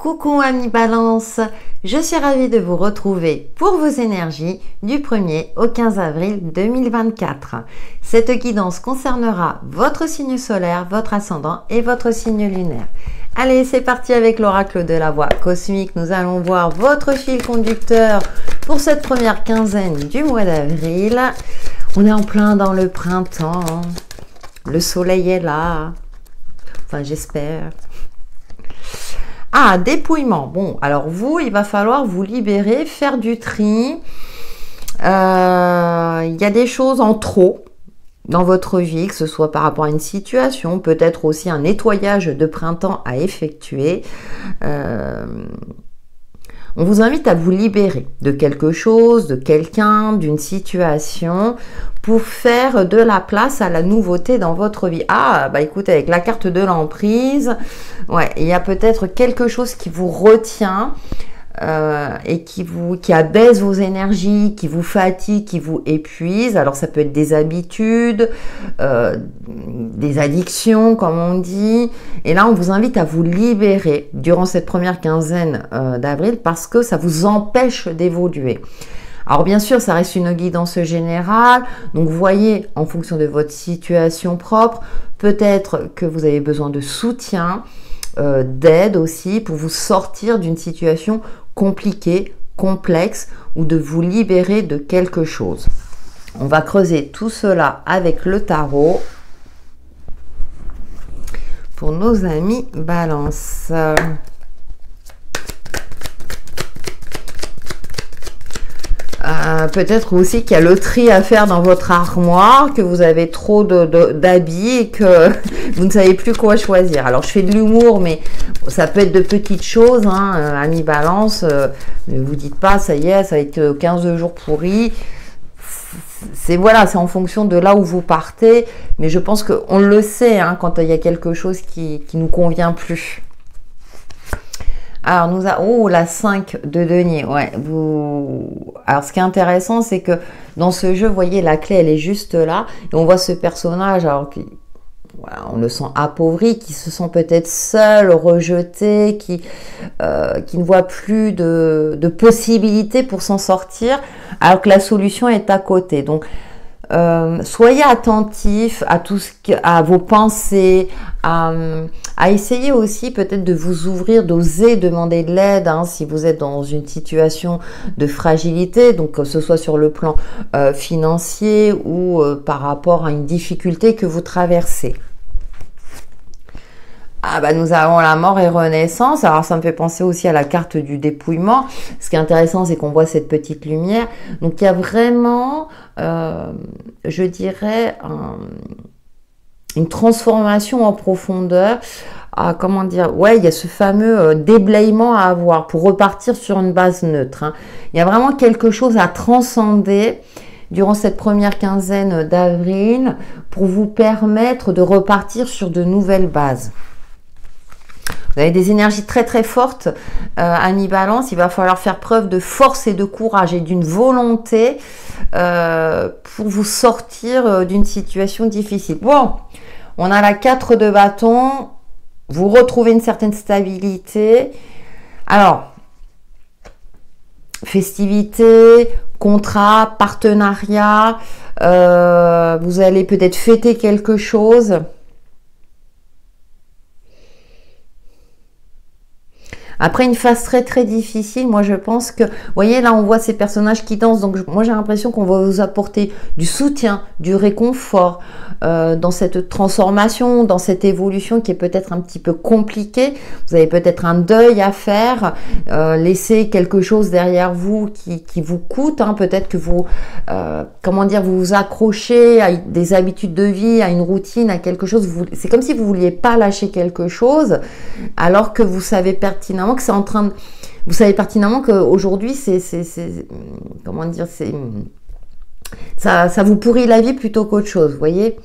Coucou amis Balance, je suis ravie de vous retrouver pour vos énergies du 1er au 15 avril 2024. Cette guidance concernera votre signe solaire, votre ascendant et votre signe lunaire. Allez, c'est parti avec l'oracle de la voix cosmique. Nous allons voir votre fil conducteur pour cette première quinzaine du mois d'avril. On est en plein dans le printemps. Le soleil est là. Enfin, j'espère. Ah, dépouillement. Bon, alors vous, il va falloir vous libérer, faire du tri. Il y a des choses en trop dans votre vie, que ce soit par rapport à une situation, peut-être aussi un nettoyage de printemps à effectuer. On vous invite à vous libérer de quelque chose, de quelqu'un, d'une situation pour faire de la place à la nouveauté dans votre vie. Ah, bah écoutez, avec la carte de l'emprise, ouais, il y a peut-être quelque chose qui vous retient et qui abaisse vos énergies, qui vous fatigue, qui vous épuise. Alors ça peut être des habitudes, des addictions comme on dit. Et là on vous invite à vous libérer durant cette première quinzaine d'avril parce que ça vous empêche d'évoluer. Alors bien sûr ça reste une guidance générale, donc voyez en fonction de votre situation propre, peut-être que vous avez besoin de soutien, d'aide aussi pour vous sortir d'une situation compliqué, complexe ou de vous libérer de quelque chose. On va creuser tout cela avec le tarot pour nos amis Balance. Peut-être aussi qu'il y a le tri à faire dans votre armoire, que vous avez trop d'habits et que vous ne savez plus quoi choisir. Alors je fais de l'humour, mais ça peut être de petites choses, hein, amis Balance. Ne vous dites pas, ça y est, ça va être 15 jours pourris. C'est voilà, c'est en fonction de là où vous partez. Mais je pense qu'on le sait hein, quand il y a quelque chose qui nous convient plus. Alors, la 5 de denier, ouais. Alors, ce qui est intéressant, c'est que dans ce jeu, vous voyez, la clé, elle est juste là. Et on voit ce personnage, alors voilà, on le sent appauvri, qui se sent peut-être seul, rejeté, qui ne voit plus de possibilités pour s'en sortir, alors que la solution est à côté. Donc, soyez attentifs à vos pensées, à essayer aussi peut-être de vous ouvrir, d'oser demander de l'aide hein, si vous êtes dans une situation de fragilité, donc que ce soit sur le plan financier ou par rapport à une difficulté que vous traversez. Ah bah nous avons la mort et renaissance. Alors ça me fait penser aussi à la carte du dépouillement. Ce qui est intéressant, c'est qu'on voit cette petite lumière. Donc il y a vraiment, je dirais, une transformation en profondeur. Comment dire, ouais, il y a ce fameux déblayement à avoir pour repartir sur une base neutre. Hein. Il y a vraiment quelque chose à transcender durant cette première quinzaine d'avril pour vous permettre de repartir sur de nouvelles bases. Vous avez des énergies très très fortes, amis Balance. Il va falloir faire preuve de force et de courage et d'une volonté pour vous sortir d'une situation difficile. Bon, on a la 4 de bâton. Vous retrouvez une certaine stabilité. Alors, festivité, contrat, partenariat. Vous allez peut-être fêter quelque chose. Après une phase très très difficile, moi je pense que, vous voyez là on voit ces personnages qui dansent, donc moi j'ai l'impression qu'on va vous apporter du soutien, du réconfort dans cette transformation, dans cette évolution qui est peut-être un petit peu compliquée. Vous avez peut-être un deuil à faire, laisser quelque chose derrière vous qui vous coûte, hein. Peut-être que vous, comment dire, vous vous accrochez à des habitudes de vie, à une routine, à quelque chose, c'est comme si vous vouliez pas lâcher quelque chose, alors que vous savez pertinemment que c'est en train de... Vous savez pertinemment qu'aujourd'hui, comment dire, ça vous pourrit la vie plutôt qu'autre chose, vous voyez.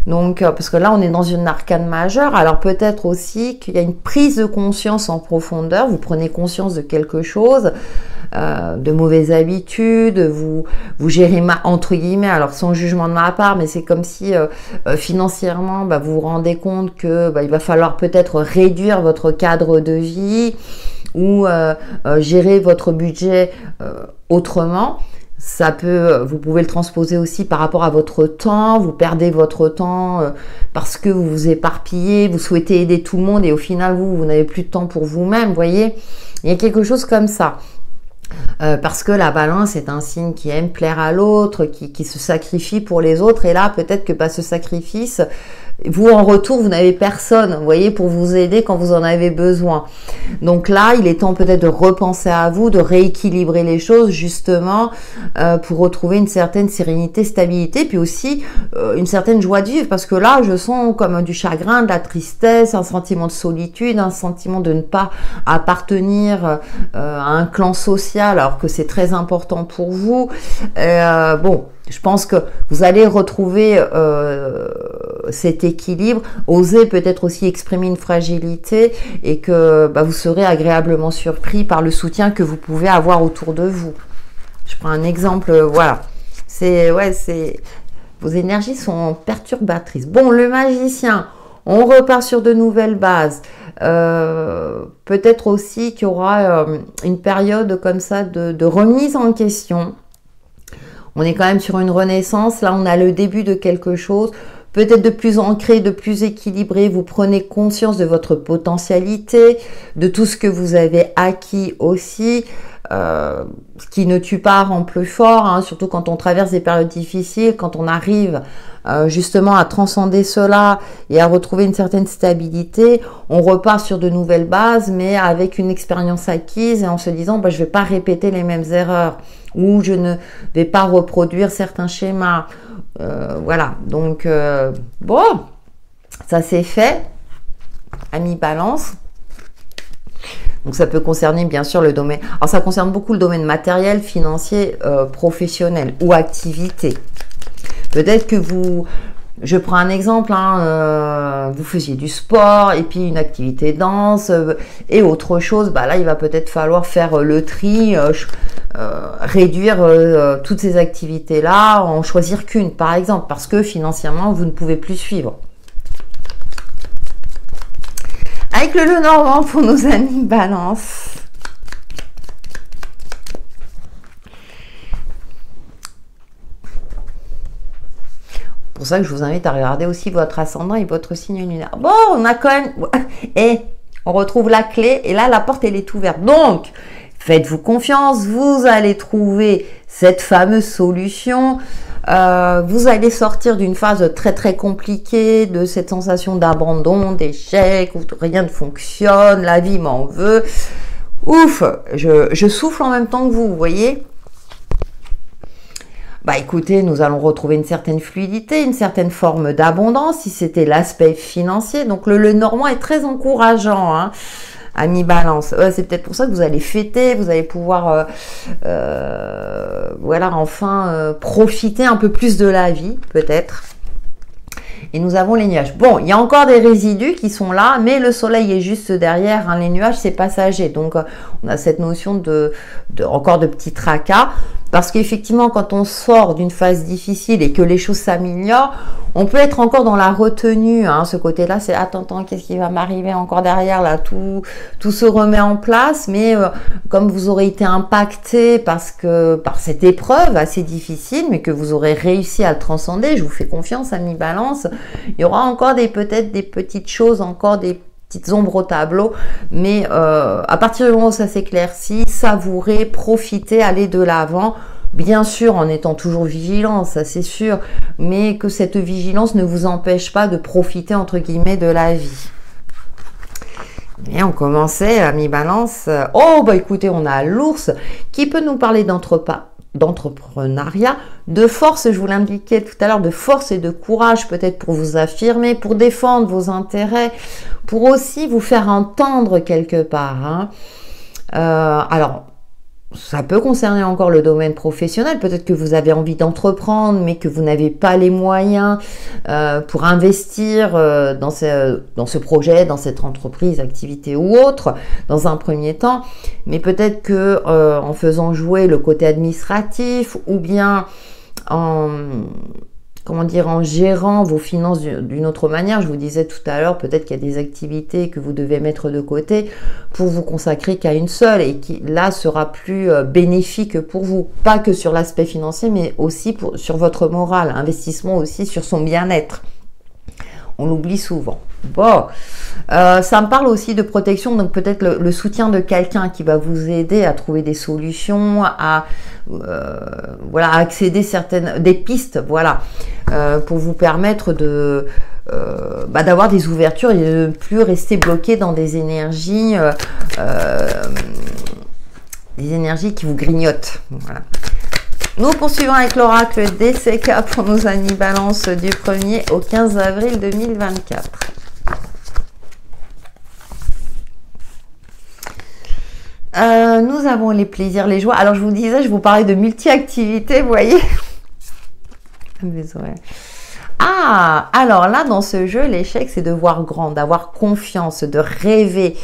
Donc, parce que là, on est dans une arcane majeure. Alors, peut-être aussi qu'il y a une prise de conscience en profondeur. Vous prenez conscience de quelque chose, de mauvaises habitudes. Vous gérez, entre guillemets, alors sans jugement de ma part, mais c'est comme si financièrement, vous vous rendez compte que il va falloir peut-être réduire votre cadre de vie ou gérer votre budget autrement. Ça peut, vous pouvez le transposer aussi par rapport à votre temps. Vous perdez votre temps parce que vous vous éparpillez, vous souhaitez aider tout le monde et au final, vous n'avez plus de temps pour vous-même, voyez. Il y a quelque chose comme ça. Parce que la balance est un signe qui aime plaire à l'autre, qui se sacrifie pour les autres. Et là, peut-être que ce sacrifice, vous en retour, vous n'avez personne, vous voyez, pour vous aider quand vous en avez besoin. Donc là, il est temps peut-être de repenser à vous, de rééquilibrer les choses justement pour retrouver une certaine sérénité, stabilité, puis aussi une certaine joie de vivre. Parce que là, je sens comme du chagrin, de la tristesse, un sentiment de solitude, un sentiment de ne pas appartenir à un clan social, alors que c'est très important pour vous. Bon, je pense que vous allez retrouver cet équilibre, oser peut-être aussi exprimer une fragilité et que vous serez agréablement surpris par le soutien que vous pouvez avoir autour de vous. Je prends un exemple, voilà. Vos énergies sont perturbatrices. Bon, le magicien, on repart sur de nouvelles bases. Peut-être aussi qu'il y aura une période comme ça de remise en question. On est quand même sur une renaissance. Là, on a le début de quelque chose. Peut-être de plus ancré, de plus équilibré. Vous prenez conscience de votre potentialité, de tout ce que vous avez acquis aussi. Ce qui ne tue pas rend plus fort, hein, surtout quand on traverse des périodes difficiles, quand on arrive justement à transcender cela et à retrouver une certaine stabilité, on repart sur de nouvelles bases, mais avec une expérience acquise et en se disant je ne vais pas répéter les mêmes erreurs ou je ne vais pas reproduire certains schémas. Voilà, donc bon, ça c'est fait, amis Balance. Donc ça peut concerner bien sûr le domaine, alors ça concerne beaucoup le domaine matériel, financier, professionnel ou activité. Peut-être que je prends un exemple, hein, vous faisiez du sport et puis une activité danse et autre chose, là il va peut-être falloir faire le tri, réduire toutes ces activités-là, en choisir qu'une par exemple, parce que financièrement vous ne pouvez plus suivre. Avec le Lenormand pour nos amis Balance. Pour ça que je vous invite à regarder aussi votre ascendant et votre signe lunaire. Bon, on a quand même... Et on retrouve la clé et là, la porte, elle est ouverte. Donc, faites-vous confiance, vous allez trouver cette fameuse solution. Vous allez sortir d'une phase très très compliquée, de cette sensation d'abandon, d'échec, où rien ne fonctionne, la vie m'en veut. Ouf, je souffle en même temps que vous voyez. Écoutez, nous allons retrouver une certaine fluidité, une certaine forme d'abondance, si c'était l'aspect financier. Donc le Normand est très encourageant, hein. Amis Balance, c'est peut-être pour ça que vous allez fêter, vous allez pouvoir voilà, enfin profiter un peu plus de la vie, peut-être. Et nous avons les nuages. Bon, il y a encore des résidus qui sont là, mais le soleil est juste derrière, hein. Les nuages, c'est passager. Donc, on a cette notion encore de petits tracas. Parce qu'effectivement, quand on sort d'une phase difficile et que les choses s'améliorent, on peut être encore dans la retenue, hein. Ce côté-là, c'est attends, qu'est-ce qui va m'arriver encore derrière là, tout se remet en place, mais comme vous aurez été impacté par cette épreuve assez difficile, mais que vous aurez réussi à le transcender, je vous fais confiance, amis Balance, il y aura encore peut-être des petites choses, encore des petites ombres au tableau, mais à partir du moment où ça s'éclaircit, savourez, profitez, allez de l'avant, bien sûr en étant toujours vigilant, ça c'est sûr, mais que cette vigilance ne vous empêche pas de profiter entre guillemets de la vie. Et on commençait, amis Balance, écoutez, on a l'ours qui peut nous parler d'entrepreneuriat, de force, je vous l'indiquais tout à l'heure, de force et de courage peut-être pour vous affirmer, pour défendre vos intérêts, pour aussi vous faire entendre quelque part, hein. Alors, ça peut concerner encore le domaine professionnel, peut-être que vous avez envie d'entreprendre, mais que vous n'avez pas les moyens pour investir dans ce projet, dans cette entreprise, activité ou autre, dans un premier temps, mais peut-être que en faisant jouer le côté administratif ou bien en comment dire, en gérant vos finances d'une autre manière. Je vous disais tout à l'heure, peut-être qu'il y a des activités que vous devez mettre de côté pour vous consacrer qu'à une seule et qui, là, sera plus bénéfique pour vous. Pas que sur l'aspect financier, mais aussi sur votre morale. Investissement aussi sur son bien-être. On l'oublie souvent. Bon, ça me parle aussi de protection, donc peut-être le soutien de quelqu'un qui va vous aider à trouver des solutions, voilà, à accéder des pistes, voilà, pour vous permettre d'avoir des ouvertures et de ne plus rester bloqué dans des énergies qui vous grignotent. Voilà. Nous poursuivons avec l'oracle DCK pour nos amis Balance du 1er au 15 avril 2024. Nous avons les plaisirs, les joies. Alors, je vous disais, je vous parlais de multi-activités, vous voyez. Ah, alors là, dans ce jeu, l'échec, c'est de voir grand, d'avoir confiance, de rêver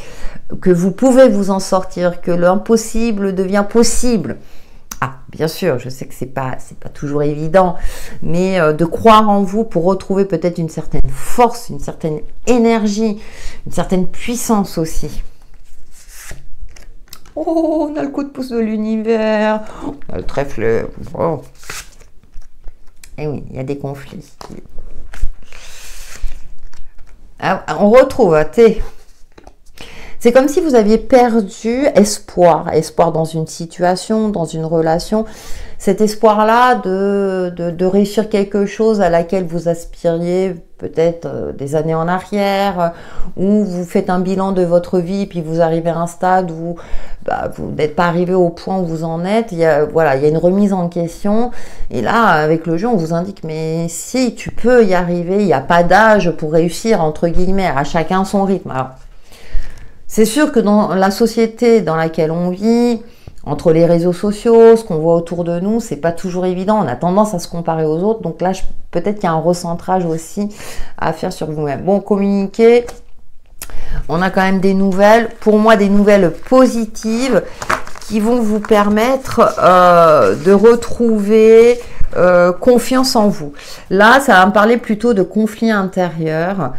que vous pouvez vous en sortir, que l'impossible devient possible. Ah, bien sûr, je sais que c'est pas toujours évident, mais de croire en vous pour retrouver peut-être une certaine force, une certaine énergie, une certaine puissance aussi. Oh, on a le coup de pouce de l'univers, on a le trèfle. Oh. Et oui, il y a des conflits. Ah, on retrouve, c'est comme si vous aviez perdu espoir dans une situation, dans une relation. Cet espoir-là de réussir quelque chose à laquelle vous aspiriez peut-être des années en arrière, où vous faites un bilan de votre vie, puis vous arrivez à un stade où vous n'êtes pas arrivé au point où vous en êtes. Il y a une remise en question. Et là, avec le jeu, on vous indique, mais si, tu peux y arriver, il n'y a pas d'âge pour réussir, entre guillemets, à chacun son rythme. Alors, c'est sûr que dans la société dans laquelle on vit, entre les réseaux sociaux, ce qu'on voit autour de nous, c'est pas toujours évident. On a tendance à se comparer aux autres. Donc là, peut-être qu'il y a un recentrage aussi à faire sur vous-même. Bon, communiquer. On a quand même des nouvelles. Pour moi, des nouvelles positives qui vont vous permettre de retrouver confiance en vous. Là, ça va me parler plutôt de conflits intérieurs.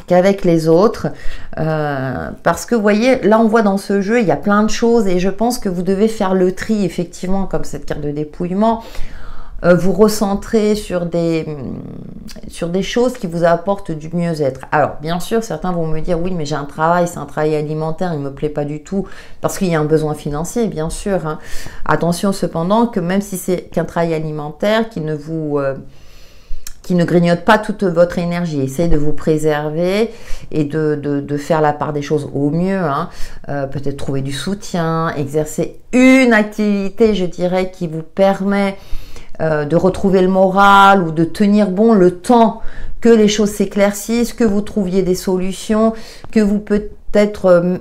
Qu'avec les autres, parce que vous voyez, là on voit dans ce jeu, il y a plein de choses et je pense que vous devez faire le tri, effectivement, comme cette carte de dépouillement, vous recentrer sur des choses qui vous apportent du mieux-être. Alors, bien sûr, certains vont me dire, oui, mais j'ai un travail, c'est un travail alimentaire, il ne me plaît pas du tout, parce qu'il y a un besoin financier, bien sûr. Hein. Attention cependant que même si c'est qu'un travail alimentaire, qui ne grignote pas toute votre énergie. Essayez de vous préserver et de faire la part des choses au mieux. Hein. Peut-être trouver du soutien, exercer une activité, je dirais, qui vous permet de retrouver le moral ou de tenir bon le temps que les choses s'éclaircissent, que vous trouviez des solutions, que vous peut-être...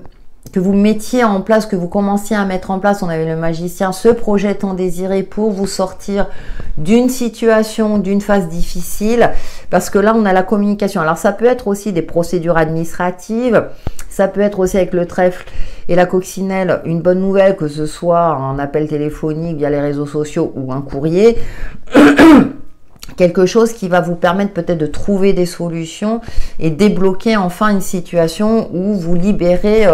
que vous mettiez en place, que vous commenciez à mettre en place, on avait le magicien, ce projet tant désiré pour vous sortir d'une situation, d'une phase difficile, parce que là, on a la communication. Alors, ça peut être aussi des procédures administratives, ça peut être aussi avec le trèfle et la coccinelle, une bonne nouvelle, que ce soit un appel téléphonique via les réseaux sociaux ou un courrier, quelque chose qui va vous permettre peut-être de trouver des solutions et débloquer enfin une situation où vous libérez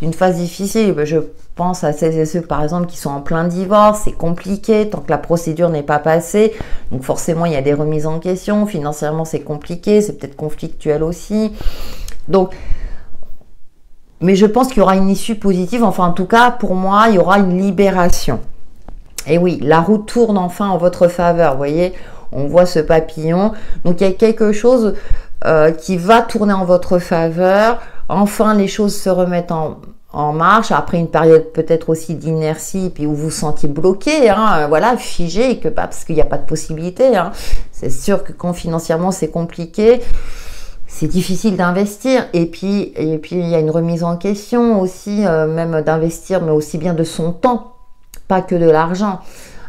d'une phase difficile. Je pense à celles et ceux, par exemple, qui sont en plein divorce. C'est compliqué tant que la procédure n'est pas passée. Donc forcément, il y a des remises en question. Financièrement, c'est compliqué. C'est peut-être conflictuel aussi. Donc, mais je pense qu'il y aura une issue positive. Enfin, en tout cas, pour moi, il y aura une libération. Et oui, la roue tourne enfin en votre faveur. Vous voyez, on voit ce papillon. Donc, il y a quelque chose qui va tourner en votre faveur. Enfin, les choses se remettent en marche. Après une période peut-être aussi d'inertie, puis où vous vous sentiez bloqué, hein, voilà, figé, parce qu'il n'y a pas de possibilité. Hein. C'est sûr que quand financièrement c'est compliqué, c'est difficile d'investir. Et puis, il y a une remise en question aussi, même d'investir, mais aussi bien de son temps, pas que de l'argent.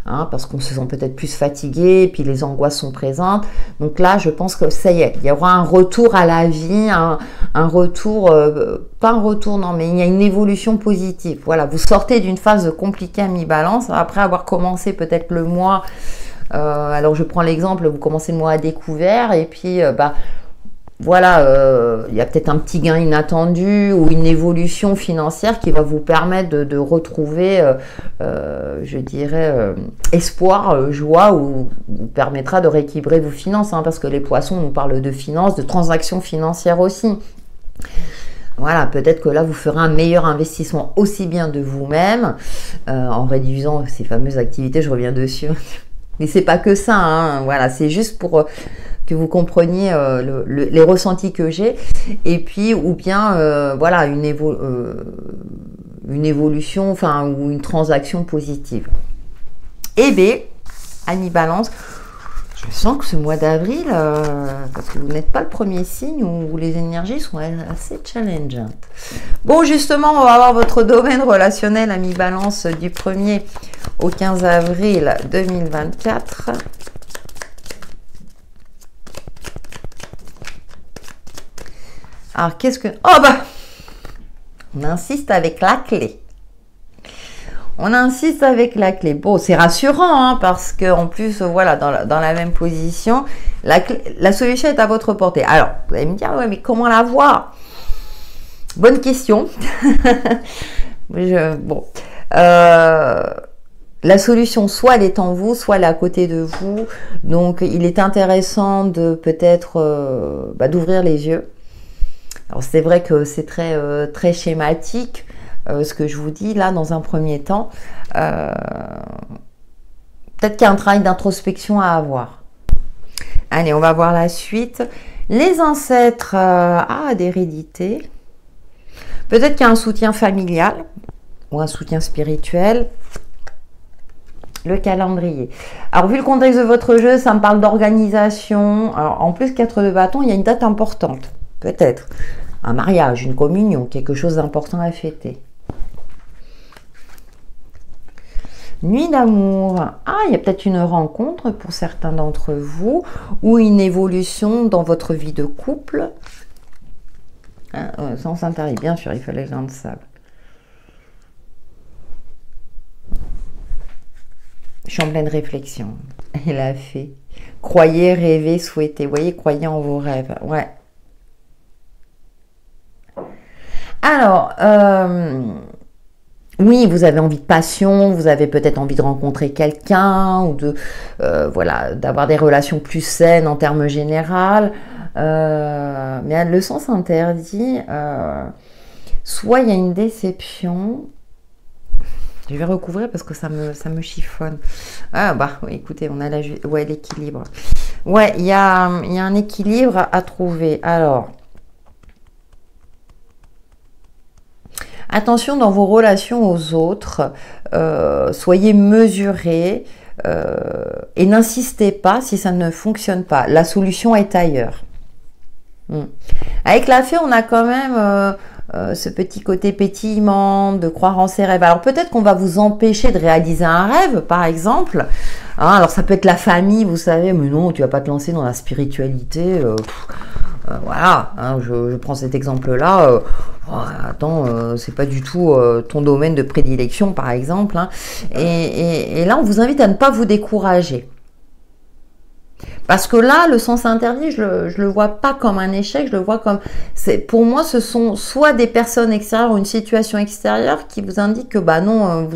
Hein, parce qu'on se sent peut-être plus fatigué, puis les angoisses sont présentes. Donc là, je pense que ça y est, il y aura un retour à la vie, un retour, pas un retour, non, mais il y a une évolution positive. Voilà, vous sortez d'une phase compliquée à mi-balance, après avoir commencé peut-être le mois Alors je prends l'exemple, vous commencez le mois à découvert et puis voilà, il y a peut-être un petit gain inattendu ou une évolution financière qui va vous permettre de retrouver, je dirais, espoir, joie, ou vous permettra de rééquilibrer vos finances, hein, parce que les poissons nous parlent de finances, de transactions financières aussi. Voilà, peut-être que là, vous ferez un meilleur investissement aussi bien de vous-même, en réduisant ces fameuses activités, je reviens dessus. Mais c'est pas que ça, hein, voilà, c'est juste pour que vous compreniez les ressentis que j'ai, et puis ou bien voilà une évolution, enfin, ou une transaction positive. Eh bien, Annie Balance, je sens que ce mois d'avril, parce que vous n'êtes pas le premier signe où les énergies sont assez challengeantes. Bon, justement, on va voir votre domaine relationnel, Annie Balance, du 1er au 15 avril 2024. Alors, qu'est-ce que... Oh, bah, on insiste avec la clé. On insiste avec la clé. Bon, c'est rassurant, hein, parce qu'en plus, voilà, dans la même position, la solution est à votre portée. Alors, vous allez me dire, ouais, mais comment la voir? Bonne question. Bon. La solution, soit elle est en vous, soit elle est à côté de vous. Donc, il est intéressant de peut-être d'ouvrir les yeux. Alors, c'est vrai que c'est très schématique, ce que je vous dis là dans un premier temps. Peut-être qu'il y a un travail d'introspection à avoir. Allez, on va voir la suite. Les ancêtres, d'hérédité. Peut-être qu'il y a un soutien familial ou un soutien spirituel. Le calendrier. Alors, vu le contexte de votre jeu, ça me parle d'organisation. Alors, en plus, 4 de bâton, il y a une date importante. Peut-être un mariage, une communion, quelque chose d'important à fêter. Nuit d'amour. Il y a peut-être une rencontre pour certains d'entre vous ou une évolution dans votre vie de couple. Sens interdit, bien sûr, il fallait le grain de sable. Je suis en pleine réflexion. Elle a fait. Croyez, rêvez, souhaitez. Vous voyez, croyez en vos rêves. Ouais. Alors, oui, vous avez envie de passion, vous avez peut-être envie de rencontrer quelqu'un ou voilà, d'avoir des relations plus saines en termes généraux. Mais le sens interdit, soit il y a une déception. Je vais recouvrir parce que ça me chiffonne. Oui, écoutez, on a l'équilibre. Ouais, il y a un équilibre à trouver. Alors, attention dans vos relations aux autres, soyez mesurés et n'insistez pas si ça ne fonctionne pas. La solution est ailleurs. Avec la fée, on a quand même ce petit côté pétillement, de croire en ses rêves. Alors peut-être qu'on va vous empêcher de réaliser un rêve, par exemple. Alors ça peut être la famille, vous savez, mais non, tu vas pas te lancer dans la spiritualité. Voilà, je prends cet exemple-là. Attends, c'est pas du tout ton domaine de prédilection, par exemple. Hein. Et là, on vous invite à ne pas vous décourager. Parce que là, le sens interdit, je le vois pas comme un échec, je le vois comme... Pour moi, ce sont soit des personnes extérieures ou une situation extérieure qui vous indiquent que, bah non,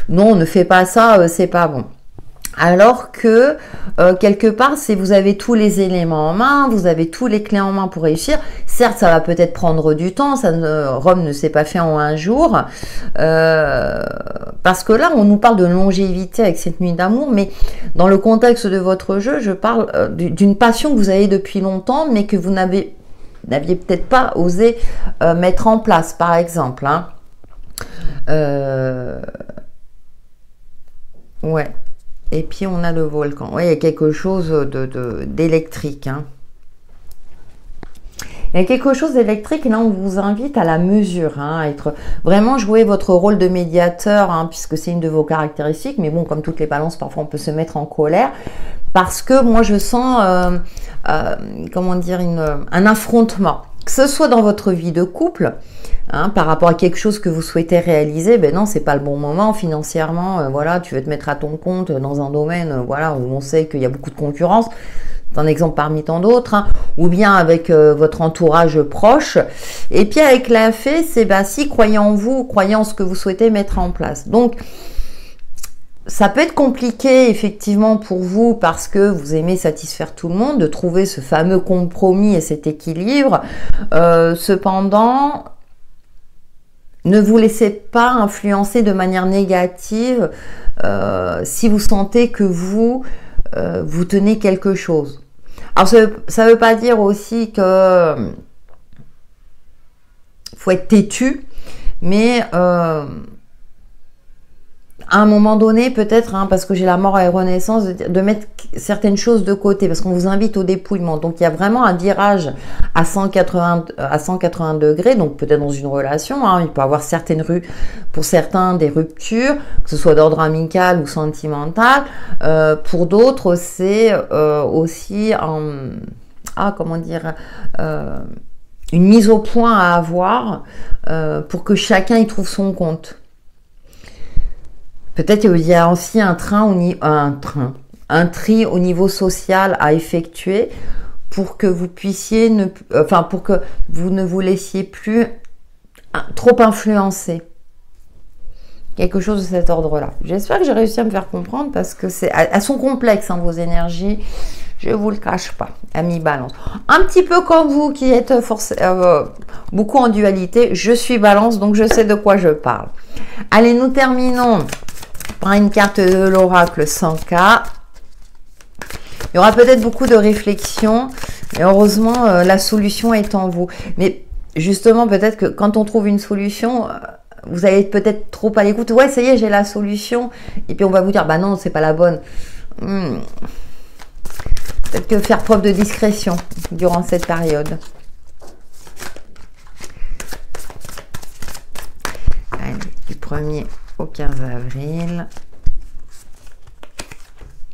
non, ne fais pas ça, c'est pas bon. Alors que, quelque part, vous avez tous les éléments en main, vous avez tous les clés en main pour réussir. Certes, ça va peut-être prendre du temps, Rome ne s'est pas fait en un jour. Parce que là, on nous parle de longévité avec cette nuit d'amour, mais dans le contexte de votre jeu, je parle d'une passion que vous avez depuis longtemps, mais que vous n'aviez peut-être pas osé mettre en place, par exemple. Hein. Ouais. Et puis, on a le volcan. Oui, il y a quelque chose d'électrique. Hein. Il y a quelque chose d'électrique et là, on vous invite à la mesure, hein, à être vraiment jouer votre rôle de médiateur, hein, puisque c'est une de vos caractéristiques. Mais bon, comme toutes les balances, parfois, on peut se mettre en colère. Parce que moi, je sens, comment dire, un affrontement. Que ce soit dans votre vie de couple, Hein, par rapport à quelque chose que vous souhaitez réaliser, ben non, c'est pas le bon moment financièrement. Voilà, tu veux te mettre à ton compte dans un domaine, voilà, où on sait qu'il y a beaucoup de concurrence. C'est un exemple parmi tant d'autres. Hein, ou bien avec votre entourage proche. Et puis avec la fée, c'est bah si, croyez en vous, croyez en ce que vous souhaitez mettre en place. Donc ça peut être compliqué effectivement pour vous parce que vous aimez satisfaire tout le monde, de trouver ce fameux compromis et cet équilibre. Cependant, ne vous laissez pas influencer de manière négative si vous sentez que vous tenez quelque chose. Alors ça veut pas dire aussi que faut être têtu, mais à un moment donné, peut-être, hein, parce que j'ai la mort et la renaissance, de mettre certaines choses de côté, parce qu'on vous invite au dépouillement. Donc, il y a vraiment un virage à 180 degrés, donc peut-être dans une relation. Hein, il peut y avoir pour certains, des ruptures, que ce soit d'ordre amical ou sentimental. Pour d'autres, c'est aussi une mise au point à avoir pour que chacun y trouve son compte. Peut-être qu'il y a aussi un tri au niveau social à effectuer pour que vous puissiez pour que vous ne vous laissiez plus trop influencer. Quelque chose de cet ordre-là. J'espère que j'ai réussi à me faire comprendre parce que elles sont complexes, hein, vos énergies. Je vous le cache pas, amis Balance. Un petit peu comme vous qui êtes beaucoup en dualité. Je suis Balance, donc je sais de quoi je parle. Allez, nous terminons par une carte de l'oracle 100K. Il y aura peut-être beaucoup de réflexions. Et heureusement, la solution est en vous. Mais justement, peut-être que quand on trouve une solution, vous allez peut-être trop à l'écoute. Ouais, ça y est, j'ai la solution. Et puis on va vous dire, bah non, c'est pas la bonne. Peut-être que faire preuve de discrétion durant cette période. Allez, du 1er au 15 avril.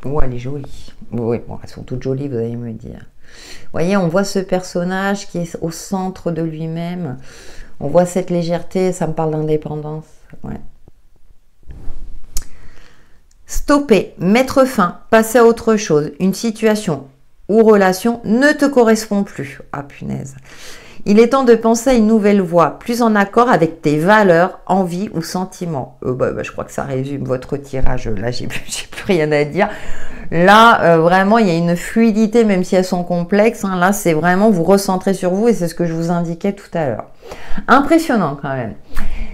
Oh, elle est jolie. Oui, bon, elles sont toutes jolies, vous allez me dire. Vous voyez, on voit ce personnage qui est au centre de lui-même. On voit cette légèreté, ça me parle d'indépendance. Ouais. Stopper, mettre fin, passer à autre chose. Une situation ou relation ne te correspond plus. Ah, punaise. Il est temps de penser à une nouvelle voie, plus en accord avec tes valeurs, envies ou sentiments. Je crois que ça résume votre tirage. Là, j'ai plus rien à dire. Là, vraiment, il y a une fluidité, même si elles sont complexes. Hein. Là, c'est vraiment vous recentrer sur vous et c'est ce que je vous indiquais tout à l'heure. Impressionnant quand même.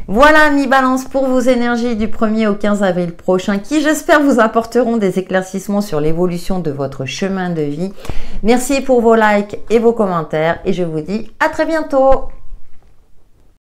Voilà, mi Balance, pour vos énergies du 1er au 15 avril prochain, qui j'espère vous apporteront des éclaircissements sur l'évolution de votre chemin de vie. Merci pour vos likes et vos commentaires et je vous dis à très bientôt.